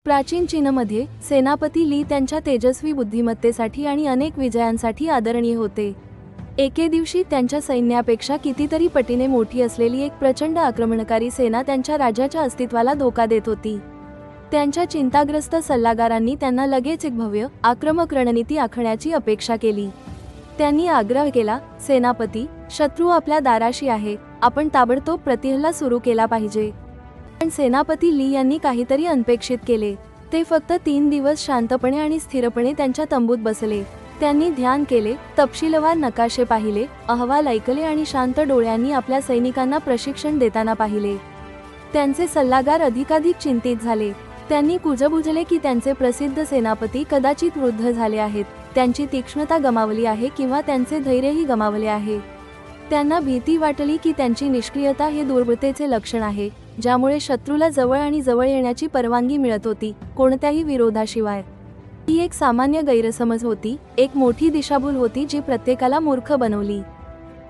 प्राचीन चीनमध्ये सेनापती ली त्यांच्या तेजस्वी बुद्धिमत्तेसाठी आणि अनेक विजयांसाठी आदरणीय होते। एके दिवशी त्यांच्या सैन्यापेक्षा कितीतरी पटीने मोठी असलेली एक प्रचंड आक्रमणकारी सेना त्यांच्या राजाच्या अस्तित्वाला धोका देत होती। त्यांच्या चिंताग्रस्त सल्लागारांनी त्यांना लगेच एक भव्य आक्रमक रणनीती आखण्याची अपेक्षा केली। त्यांनी आग्रह केला, सेनापती, शत्रू आपल्या दाराशी आहे, आपण ताबडतोब प्रतिहल्ला सुरू केला पाहिजे। पण सेनापती ली यांनी काहीतरी अनपेक्षित केले। ते फक्त 3 दिवस शांतपणे आणि स्थिरपणे त्यांच्या तंबूत बसले। त्यांनी ध्यान केले, तपशीलवार नकाशे पाहिले, अहवाल ऐकले आणि शांत डोळ्यांनी आपल्या सैनिकांना प्रशिक्षण देताना पाहिले। त्यांचे सल्लागार अधिकाधिक चिंतित झाले। त्यांनी कुजबुजले की त्यांचे प्रसिद्ध सेनापती कदाचित वृद्ध झाले आहेत, त्यांची तीक्ष्णता गमावली आहे किंवा त्यांचे धैर्यही गमावले आहे। त्यांना भीती वाटली की त्यांची निष्क्रियता हे दुर्बलतेचे लक्षण आहे, ज्यामुळे शत्रूला जवळ आणि जवळ येण्याची परवानगी मिळत होती, कोणत्याही विरोधाशिवाय। ही एक सामान्य गैरसमज होती, एक मोठी दिशाभूल होती जी प्रत्येकाला मूर्ख बनवली।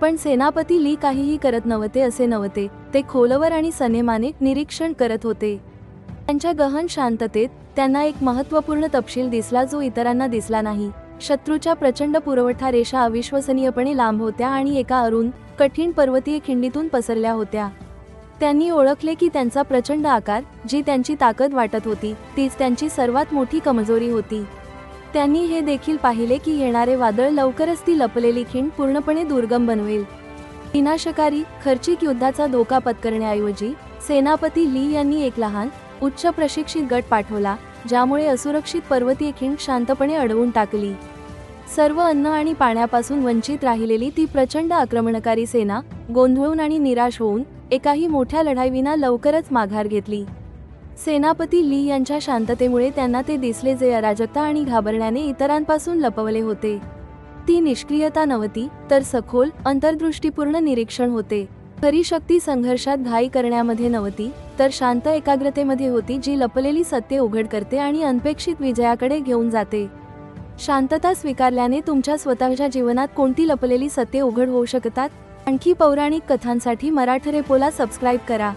पण सेनापती ली काहीही करत नव्हते असे नव्हते, ते खोलवर आणि संयमाने निरीक्षण करत होते। त्यांच्या गहन शांततेत त्यांना एक महत्त्वपूर्ण तपशील दिसला जो इतरांना दिसला नाही। शत्रूच्या प्रचंड पुरवठा रेषा अविश्वसनीयपणे लांब होत्या आणि एका अरुण, कठीण पर्वतीय खिंडीतून पसरल्या होत्या। त्यांनी ओळखले की त्यांचा प्रचंड आकार, जी त्यांची ताकद वाटत होती, तीच त्यांची सर्वात मोठी कमजोरी होती। त्यांनी हे देखील पाहिले की येणारे वादळ लवकरच ती लपलेली खिंड पूर्णपणे दुर्गम बनवेल। विनाशकारी, खर्चिक युद्धाचा धोका पत्करण्याऐवजी सेनापती ली यांनी एक लहान, उच्च प्रशिक्षित गट पाठवला, ज्यामुळे असुरक्षित पर्वतीय खिंड शांतपणे अडवून टाकली। सर्व अन्न आणि पाण्यापासून वंचित राहिलेली ती प्रचंड आक्रमणकारी सेना, गोंधळून आणि निराश होऊन, एकाही मोठ्या लढाईविना लवकरच माघार घेतली। सेनापती ली यांच्या शांततेमुळे त्यांना ते दिसले जे अराजकता आणि घाबरण्याने इतरांपासून लपवले होते। ती निष्क्रियता नव्हती, तर सखोल, अंतर्दृष्टीपूर्ण निरीक्षण होते। खरी शक्ती संघर्षात घाई करण्यामध्ये नव्हती, तर शांत एकाग्रतेमध्ये होती जी लपलेली सत्य उघड करते आणि अनपेक्षित विजयाकडे घेऊन जाते। शांतता स्वीकारल्याने तुमच्या स्वतःच्या जीवनात कोणती लपलेली सत्ये उघड होऊ शकतात? आणखी पौराणिक कथांसाठी मराठरेपोला सबस्क्राईब करा।